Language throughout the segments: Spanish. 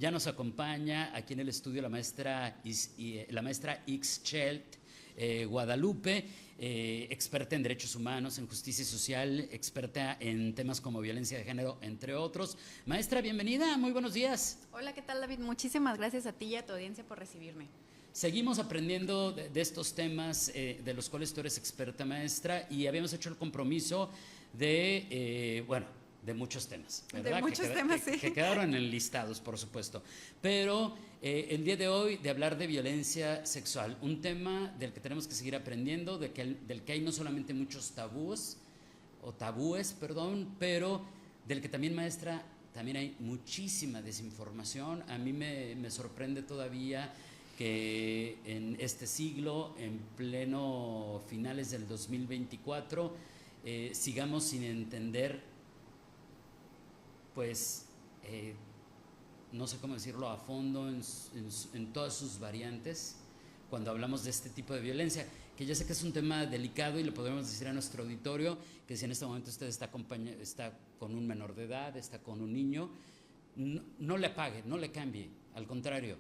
Ya nos acompaña aquí en el estudio la maestra Ixchel Guadalupe, experta en derechos humanos, en justicia social, experta en temas como violencia de género, entre otros. Maestra, bienvenida, muy buenos días. Hola, ¿qué tal, David? Muchísimas gracias a ti y a tu audiencia por recibirme. Seguimos aprendiendo de estos temas de los cuales tú eres experta, maestra, y habíamos hecho el compromiso de, de muchos temas, ¿verdad? De muchos temas, sí. Que quedaron enlistados, por supuesto. Pero el día de hoy de hablar de violencia sexual, un tema del que tenemos que seguir aprendiendo, del que hay no solamente muchos tabúes, pero del que también, maestra, también hay muchísima desinformación. A mí me sorprende todavía que en este siglo, en pleno finales del 2024, sigamos sin entender, pues, no sé cómo decirlo a fondo, en todas sus variantes, cuando hablamos de este tipo de violencia, que ya sé que es un tema delicado y le podemos decir a nuestro auditorio que si en este momento usted está con un menor de edad, está con un niño, no le apague, no le cambie, al contrario,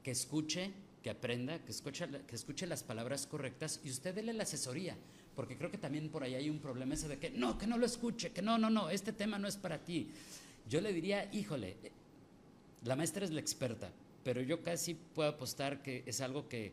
que escuche, que aprenda, que escuche las palabras correctas y usted déle la asesoría, porque creo que también por ahí hay un problema ese de que no lo escuche, que no, este tema no es para ti. Yo le diría, híjole, la maestra es la experta, pero yo casi puedo apostar que es algo que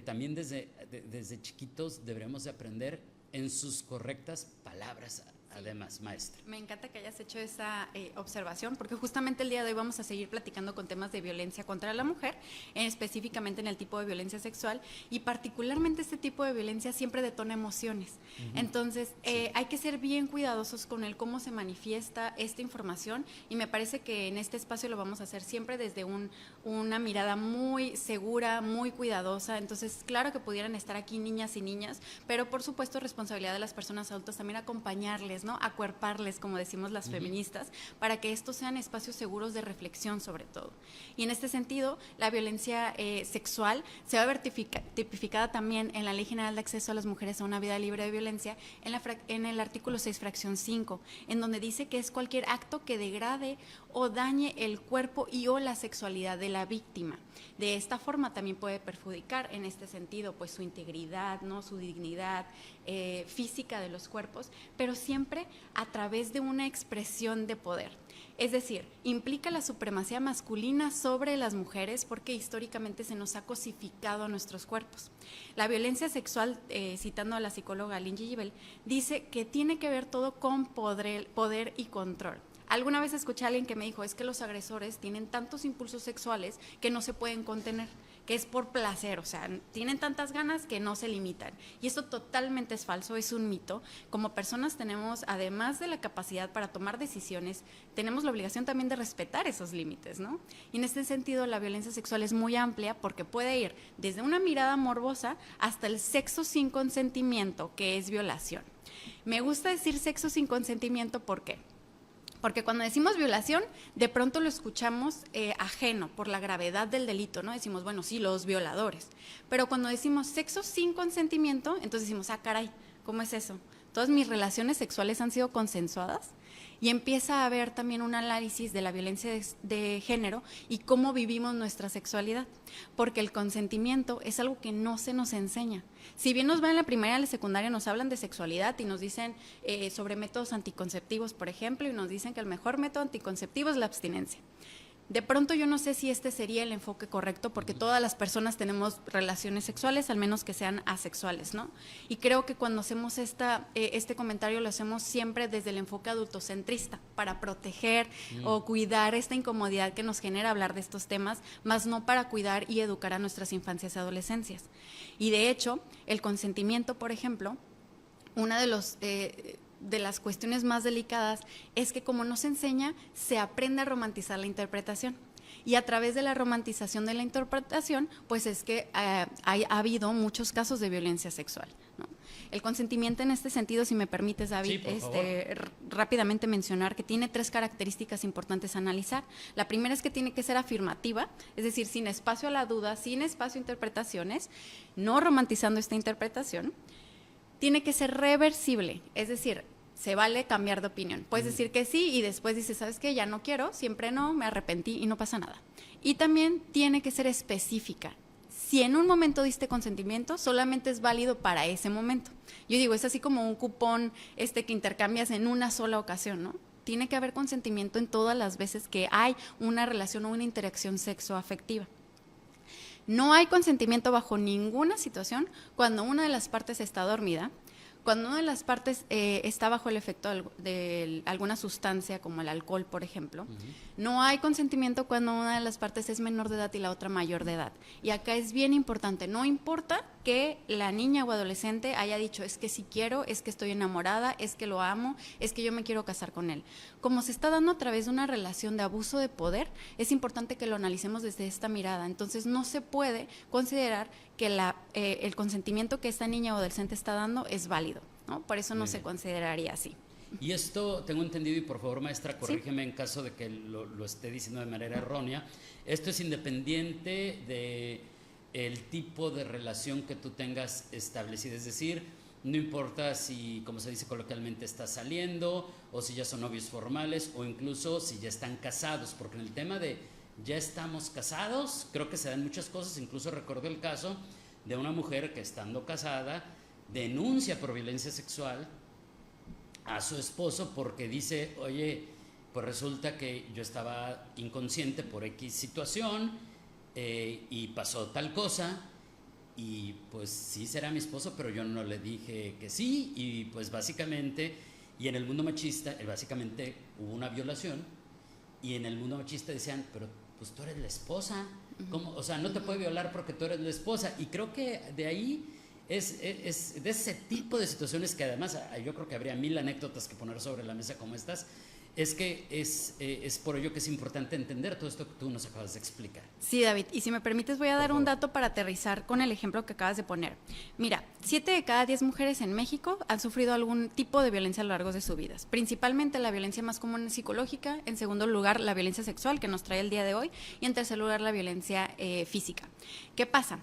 también desde chiquitos deberemos de aprender en sus correctas palabras. Además, maestra. Me encanta que hayas hecho esa observación, porque justamente el día de hoy vamos a seguir platicando con temas de violencia contra la mujer, específicamente en el tipo de violencia sexual, y particularmente este tipo de violencia siempre detona emociones. Entonces, sí, hay que ser bien cuidadosos con el cómo se manifiesta esta información, y me parece que en este espacio lo vamos a hacer siempre desde una mirada muy segura, muy cuidadosa. Entonces, claro que pudieran estar aquí niñas y niñas, pero por supuesto responsabilidad de las personas adultas también acompañarles, ¿no? Acuerparles, como decimos las feministas, para que estos sean espacios seguros de reflexión sobre todo. Y en este sentido, la violencia sexual se va a ver tipificada también en la Ley General de Acceso a las Mujeres a una Vida Libre de Violencia, en el artículo 6, fracción 5, en donde dice que es cualquier acto que degrade o dañe el cuerpo y o la sexualidad de la víctima. De esta forma también puede perjudicar en este sentido pues su integridad, ¿no? Su dignidad física de los cuerpos, pero siempre a través de una expresión de poder. Es decir, implica la supremacía masculina sobre las mujeres porque históricamente se nos ha cosificado a nuestros cuerpos. La violencia sexual, citando a la psicóloga Lindsay Gibel, dice que tiene que ver todo con poder y control. Alguna vez escuché a alguien que me dijo, es que los agresores tienen tantos impulsos sexuales que no se pueden contener, que es por placer, o sea, tienen tantas ganas que no se limitan. Y esto totalmente es falso, es un mito. Como personas tenemos, además de la capacidad para tomar decisiones, tenemos la obligación también de respetar esos límites, ¿no? Y en este sentido, la violencia sexual es muy amplia porque puede ir desde una mirada morbosa hasta el sexo sin consentimiento, que es violación. Me gusta decir sexo sin consentimiento, ¿por qué? Porque cuando decimos violación, de pronto lo escuchamos ajeno por la gravedad del delito, ¿no? Decimos, bueno, sí, los violadores. Pero cuando decimos sexo sin consentimiento, entonces decimos, ah, caray, ¿cómo es eso? ¿Todas mis relaciones sexuales han sido consensuadas? Y empieza a haber también un análisis de la violencia de género y cómo vivimos nuestra sexualidad, porque el consentimiento es algo que no se nos enseña. Si bien nos va en la primaria y en la secundaria, nos hablan de sexualidad y nos dicen sobre métodos anticonceptivos, por ejemplo, y nos dicen que el mejor método anticonceptivo es la abstinencia. De pronto yo no sé si este sería el enfoque correcto porque todas las personas tenemos relaciones sexuales, al menos que sean asexuales, ¿no? Y creo que cuando hacemos este comentario lo hacemos siempre desde el enfoque adultocentrista para proteger o cuidar esta incomodidad que nos genera hablar de estos temas, más no para cuidar y educar a nuestras infancias y adolescencias. Y de hecho, el consentimiento, por ejemplo, una de las cuestiones más delicadas es que como no se enseña, se aprende a romantizar la interpretación. Y a través de la romantización de la interpretación, pues es que ha habido muchos casos de violencia sexual, ¿no? El consentimiento en este sentido, si me permites, David, sí, rápidamente mencionar que tiene 3 características importantes a analizar. La primera es que tiene que ser afirmativa, es decir, sin espacio a la duda, sin espacio a interpretaciones, no romantizando esta interpretación. Tiene que ser reversible, es decir, se vale cambiar de opinión. Puedes decir que sí y después dices, ¿sabes qué? Ya no quiero, siempre no, me arrepentí y no pasa nada. Y también tiene que ser específica. Si en un momento diste consentimiento, solamente es válido para ese momento. Yo digo, es así como un cupón que intercambias en una sola ocasión, ¿no? Tiene que haber consentimiento en todas las veces que hay una relación o una interacción sexoafectiva. No hay consentimiento bajo ninguna situación cuando una de las partes está dormida, cuando una de las partes está bajo el efecto de alguna sustancia como el alcohol, por ejemplo. No hay consentimiento cuando una de las partes es menor de edad y la otra mayor de edad. Y acá es bien importante, no importa que la niña o adolescente haya dicho, es que sí quiero, es que estoy enamorada, es que lo amo, es que yo me quiero casar con él. Como se está dando a través de una relación de abuso de poder, es importante que lo analicemos desde esta mirada. Entonces no se puede considerar que el consentimiento que esta niña o adolescente está dando es válido, ¿no? Por eso no se consideraría así. Y esto tengo entendido, y por favor, maestra, corrígeme en caso de que lo esté diciendo de manera errónea, esto es independiente de el tipo de relación que tú tengas establecida, es decir, no importa si, como se dice coloquialmente, estás saliendo, o si ya son novios formales, o incluso si ya están casados, porque en el tema de ya estamos casados, creo que se dan muchas cosas. Incluso recuerdo el caso de una mujer que, estando casada, denuncia por violencia sexual a su esposo porque dice, oye, pues resulta que yo estaba inconsciente por X situación y pasó tal cosa, y pues sí será mi esposo, pero yo no le dije que sí, y pues básicamente, y en el mundo machista, básicamente hubo una violación, y en el mundo machista decían, pero pues tú eres la esposa, ¿cómo? O sea, no te puede violar porque tú eres la esposa. Y creo que de ahí es de ese tipo de situaciones que además yo creo que habría 1000 anécdotas que poner sobre la mesa como estas. Es que es por ello que es importante entender todo esto que tú nos acabas de explicar. Sí, David, y si me permites voy a dar un dato para aterrizar con el ejemplo que acabas de poner. Mira, 7 de cada 10 mujeres en México han sufrido algún tipo de violencia a lo largo de sus vidas. Principalmente la violencia más común es psicológica, en segundo lugar la violencia sexual que nos trae el día de hoy, y en tercer lugar la violencia física. ¿Qué pasa?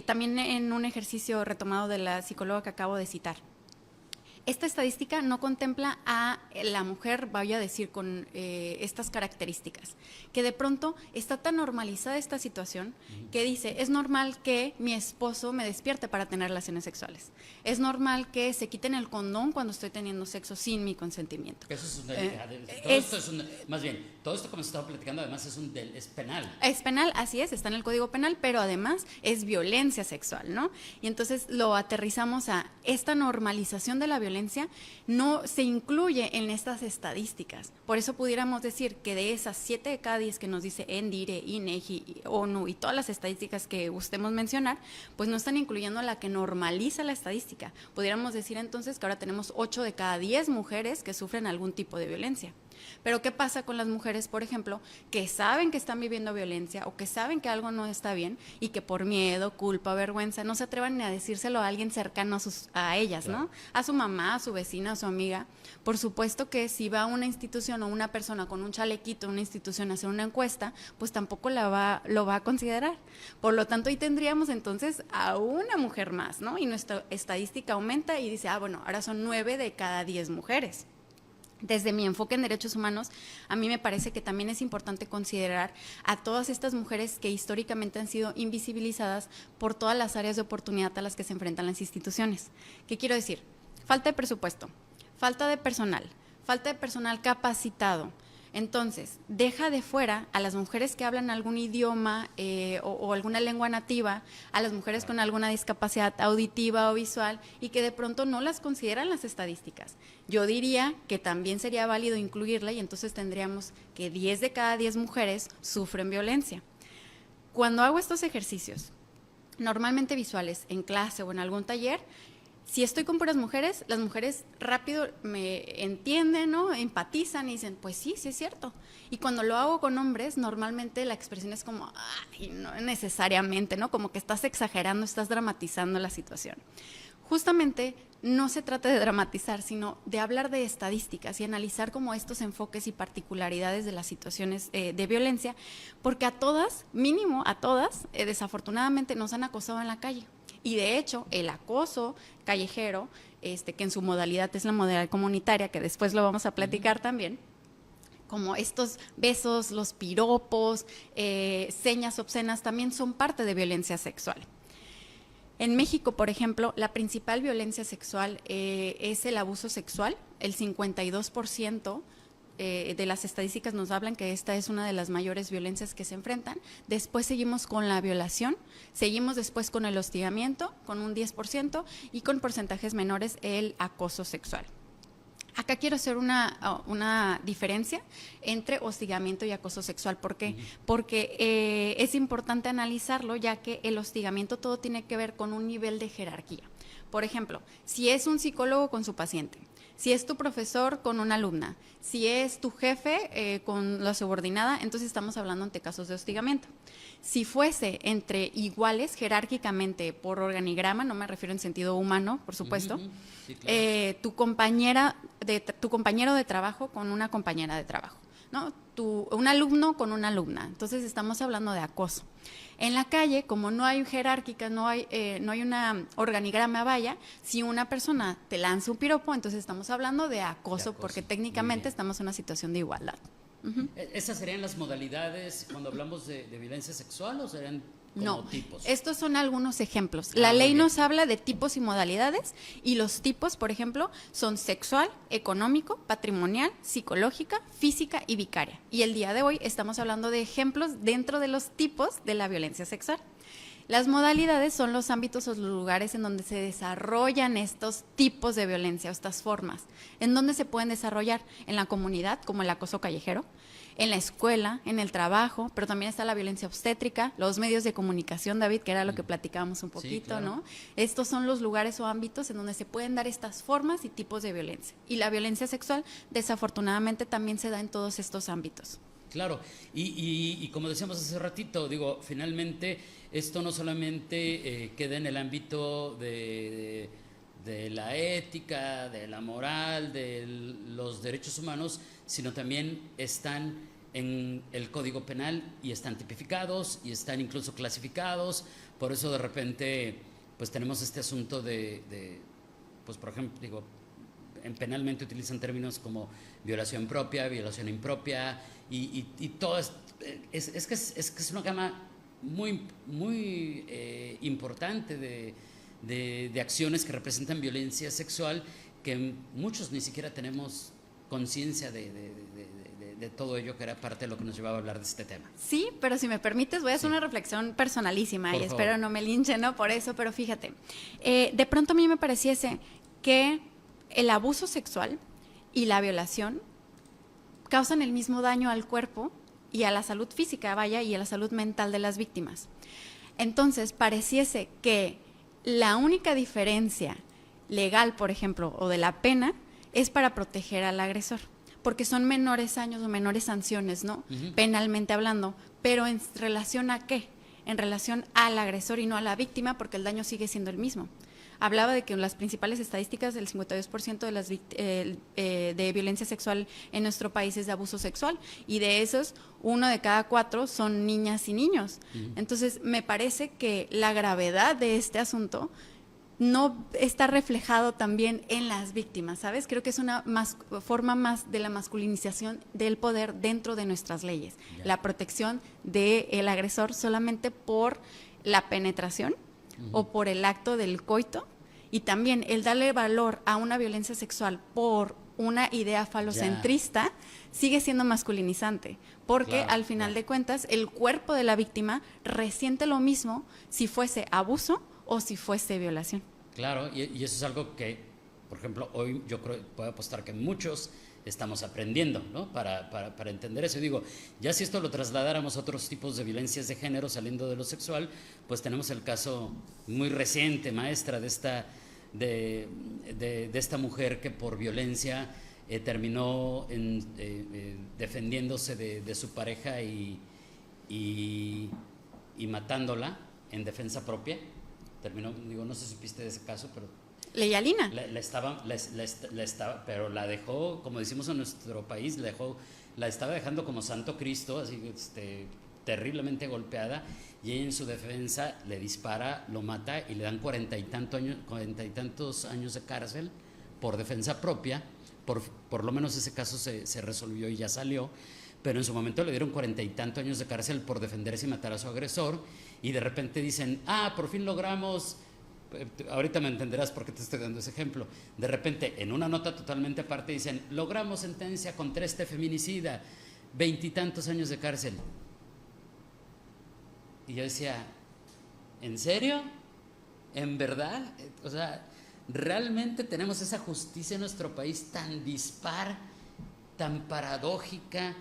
También en un ejercicio retomado de la psicóloga que acabo de citar, esta estadística no contempla a la mujer, vaya a decir, con estas características, que de pronto está tan normalizada esta situación que dice, es normal que mi esposo me despierte para tener relaciones sexuales, es normal que se quiten el condón cuando estoy teniendo sexo sin mi consentimiento. Eso es más bien, todo esto como se estaba platicando además es penal. Es penal, así es, está en el Código Penal, pero además es violencia sexual, ¿no? Y entonces lo aterrizamos a esta normalización de la violencia no se incluye en estas estadísticas. Por eso pudiéramos decir que de esas 7 de cada 10 que nos dice ENDIRE, INEGI, ONU y todas las estadísticas que gustemos mencionar, pues no están incluyendo la que normaliza la estadística. Pudiéramos decir entonces que ahora tenemos 8 de cada 10 mujeres que sufren algún tipo de violencia. Pero ¿qué pasa con las mujeres, por ejemplo, que saben que están viviendo violencia o que saben que algo no está bien y que por miedo, culpa, vergüenza, no se atrevan ni a decírselo a alguien cercano a ellas, claro, ¿no? A su mamá, a su vecina, a su amiga. Por supuesto que si va a una institución o una persona con un chalequito a una institución a hacer una encuesta, pues tampoco lo va a considerar. Por lo tanto, ahí tendríamos entonces a una mujer más, ¿no? Y nuestra estadística aumenta y dice, bueno, ahora son 9 de cada 10 mujeres. Desde mi enfoque en derechos humanos, a mí me parece que también es importante considerar a todas estas mujeres que históricamente han sido invisibilizadas por todas las áreas de oportunidad a las que se enfrentan las instituciones. ¿Qué quiero decir? Falta de presupuesto, falta de personal capacitado. Entonces, deja de fuera a las mujeres que hablan algún idioma o alguna lengua nativa, a las mujeres con alguna discapacidad auditiva o visual y que de pronto no las consideran las estadísticas. Yo diría que también sería válido incluirla y entonces tendríamos que 10 de cada 10 mujeres sufren violencia. Cuando hago estos ejercicios, normalmente visuales, en clase o en algún taller, si estoy con puras mujeres, las mujeres rápido me entienden, ¿no? Empatizan y dicen, pues sí, sí es cierto. Y cuando lo hago con hombres, normalmente la expresión es como, ay, no necesariamente, ¿no? Como que estás exagerando, estás dramatizando la situación. Justamente no se trata de dramatizar, sino de hablar de estadísticas y analizar como estos enfoques y particularidades de las situaciones de violencia, porque a todas, mínimo a todas, desafortunadamente nos han acosado en la calle. Y de hecho, el acoso callejero que en su modalidad es la modalidad comunitaria, que después lo vamos a platicar también, como estos besos, los piropos, señas obscenas, también son parte de violencia sexual. En México, por ejemplo, la principal violencia sexual es el abuso sexual. El 52% de las estadísticas nos hablan que esta es una de las mayores violencias que se enfrentan. Después seguimos con la violación, seguimos después con el hostigamiento, con un 10%, y con porcentajes menores el acoso sexual. Acá quiero hacer una diferencia entre hostigamiento y acoso sexual. ¿Por qué? Porque es importante analizarlo, ya que el hostigamiento todo tiene que ver con un nivel de jerarquía. Por ejemplo, si es un psicólogo con su paciente, si es tu profesor con una alumna, si es tu jefe con la subordinada, entonces estamos hablando ante casos de hostigamiento. Si fuese entre iguales, jerárquicamente, por organigrama, no me refiero en sentido humano, por supuesto, sí, claro. Tu compañero de trabajo con una compañera de trabajo, ¿no? Un alumno con una alumna. Entonces estamos hablando de acoso. En la calle, como no hay jerárquica, no hay una organigrama vaya, si una persona te lanza un piropo, entonces estamos hablando de acoso. Porque técnicamente estamos en una situación de igualdad. ¿Esas serían las modalidades cuando hablamos de violencia sexual o serían como tipos? Estos son algunos ejemplos. La ley nos habla de tipos y modalidades, y los tipos, por ejemplo, son sexual, económico, patrimonial, psicológica, física y vicaria. Y el día de hoy estamos hablando de ejemplos dentro de los tipos de la violencia sexual. Las modalidades son los ámbitos o los lugares en donde se desarrollan estos tipos de violencia, estas formas. ¿En dónde se pueden desarrollar? En la comunidad, como el acoso callejero, en la escuela, en el trabajo, pero también está la violencia obstétrica, los medios de comunicación, David, que era lo que platicábamos un poquito, sí, claro. ¿no? Estos son los lugares o ámbitos en donde se pueden dar estas formas y tipos de violencia. Y la violencia sexual, desafortunadamente, también se da en todos estos ámbitos. Claro, y como decíamos hace ratito, digo, finalmente esto no solamente queda en el ámbito de la ética, de la moral, de los derechos humanos, sino también están en el Código Penal y están tipificados y están incluso clasificados. Por eso de repente pues tenemos este asunto pues por ejemplo, digo, penalmente utilizan términos como violación propia, violación impropia y todo es que es una gama muy importante de acciones que representan violencia sexual, que muchos ni siquiera tenemos conciencia de todo ello, que era parte de lo que nos llevaba a hablar de este tema. Sí, pero si me permites voy a hacer una reflexión personalísima por y favor. Espero no me linchen, ¿no? Por eso, pero fíjate, de pronto a mí me pareciese que el abuso sexual y la violación causan el mismo daño al cuerpo y a la salud física, vaya, y a la salud mental de las víctimas. Entonces, pareciese que la única diferencia legal, por ejemplo, o de la pena, es para proteger al agresor, porque son menores años o menores sanciones, ¿no? Penalmente hablando, pero ¿en relación a qué? En relación al agresor y no a la víctima, porque el daño sigue siendo el mismo. Hablaba de que en las principales estadísticas del 52% de violencia sexual en nuestro país es de abuso sexual, y de esos 1 de cada 4 son niñas y niños. Entonces me parece que la gravedad de este asunto no está reflejado también en las víctimas, ¿sabes? Creo que es una forma más de la masculinización del poder dentro de nuestras leyes. La protección del agresor solamente por la penetración o por el acto del coito, y también el darle valor a una violencia sexual por una idea falocentrista sigue siendo masculinizante, porque al final de cuentas el cuerpo de la víctima resiente lo mismo si fuese abuso o si fuese violación. Claro, y eso es algo que, por ejemplo, hoy yo creo, puedo apostar que muchos estamos aprendiendo, ¿no? Para entender eso. Digo, ya si esto lo trasladáramos a otros tipos de violencias de género saliendo de lo sexual, pues tenemos el caso muy reciente, maestra, de esta mujer que por violencia terminó defendiéndose de su pareja y matándola en defensa propia. Terminó, digo, no sé si supiste de ese caso, pero Leyalina. Pero la dejó, como decimos en nuestro país, la estaba dejando como santo Cristo, así terriblemente golpeada, y ella en su defensa le dispara, lo mata y le dan 40 y tantos años de cárcel por defensa propia. Por lo menos ese caso se resolvió y ya salió, pero en su momento le dieron 40 y tantos años de cárcel por defenderse y matar a su agresor, y de repente dicen, por fin logramos, ahorita me entenderás por qué te estoy dando ese ejemplo, de repente en una nota totalmente aparte dicen, logramos sentencia contra este feminicida, 20 y tantos años de cárcel. Y yo decía, ¿en serio? ¿En verdad? O sea, ¿realmente tenemos esa justicia en nuestro país tan dispar, tan paradójica?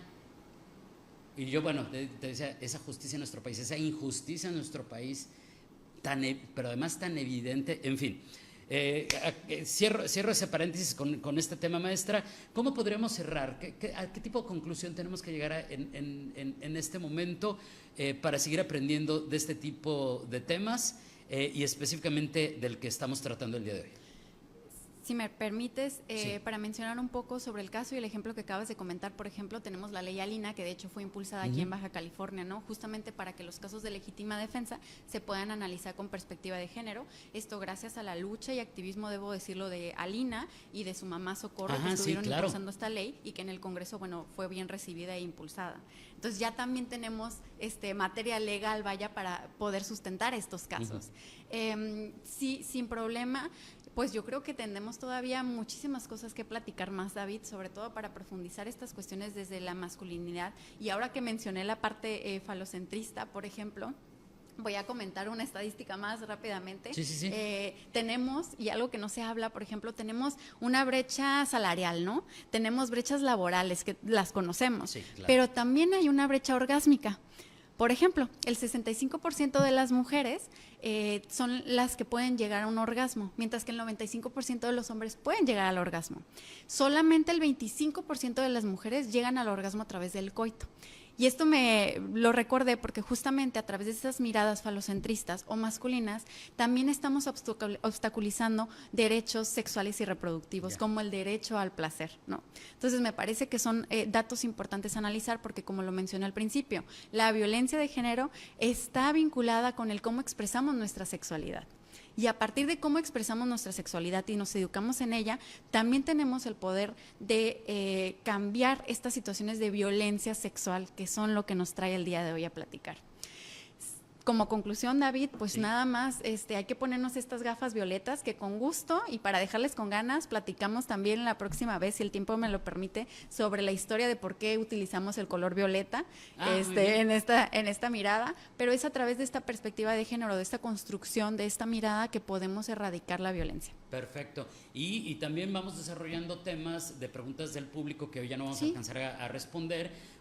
Y yo, bueno, te decía, esa justicia en nuestro país, esa injusticia en nuestro país, pero además tan evidente, en fin. Cierro ese paréntesis con este tema, maestra. ¿Cómo podríamos cerrar? ¿A qué tipo de conclusión tenemos que llegar en este momento para seguir aprendiendo de este tipo de temas y específicamente del que estamos tratando el día de hoy? Si me permites, Sí. para mencionar un poco sobre el caso y el ejemplo que acabas de comentar, por ejemplo, tenemos la ley Alina, que de hecho fue impulsada aquí en Baja California, ¿no? Justamente para que los casos de legítima defensa se puedan analizar con perspectiva de género. Esto gracias a la lucha y activismo, debo decirlo, de Alina y de su mamá Socorro, que estuvieron impulsando esta ley y que en el Congreso, bueno, fue bien recibida e impulsada. Entonces ya también tenemos materia legal, vaya, para poder sustentar estos casos. Sí, sin problema. Pues yo creo que tendremos todavía muchísimas cosas que platicar más, David, sobre todo para profundizar estas cuestiones desde la masculinidad. Y ahora que mencioné la parte falocentrista, por ejemplo, voy a comentar una estadística más rápidamente. Sí. Tenemos, y algo que no se habla, por ejemplo, tenemos una brecha salarial, ¿no? Tenemos brechas laborales, que las conocemos, Sí, claro. pero también hay una brecha orgásmica. Por ejemplo, el 65% de las mujeres son las que pueden llegar a un orgasmo, mientras que el 95% de los hombres pueden llegar al orgasmo. Solamente el 25% de las mujeres llegan al orgasmo a través del coito. Y esto me lo recordé porque justamente a través de esas miradas falocentristas o masculinas también estamos obstaculizando derechos sexuales y reproductivos, como el derecho al placer, ¿no? Entonces me parece que son datos importantes a analizar porque, como lo mencioné al principio, la violencia de género está vinculada con el cómo expresamos nuestra sexualidad. Y a partir de cómo expresamos nuestra sexualidad y nos educamos en ella, también tenemos el poder de cambiar estas situaciones de violencia sexual, que son lo que nos trae el día de hoy a platicar. Como conclusión, David, pues nada más hay que ponernos estas gafas violetas que con gusto y para dejarles con ganas, platicamos también la próxima vez, si el tiempo me lo permite, sobre la historia de por qué utilizamos el color violeta en esta mirada, pero es a través de esta perspectiva de género, de esta construcción, de esta mirada que podemos erradicar la violencia. Perfecto. Y también vamos desarrollando temas de preguntas del público que hoy ya no vamos a alcanzar a responder.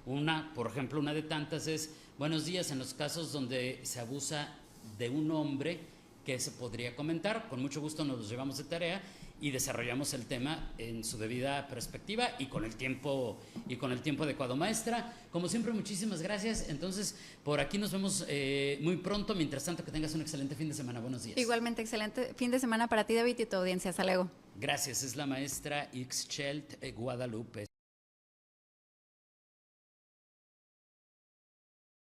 Por ejemplo, una de tantas es, buenos días, en los casos donde se abusa de un hombre, ¿qué se podría comentar? Con mucho gusto nos los llevamos de tarea y desarrollamos el tema en su debida perspectiva y con el tiempo adecuado. Maestra, como siempre, muchísimas gracias. Entonces, por aquí nos vemos muy pronto. Mientras tanto, que tengas un excelente fin de semana. Buenos días. Igualmente, excelente fin de semana para ti, David, y tu audiencia. Hasta luego. Gracias. Es la maestra Ixchel Guadalupe.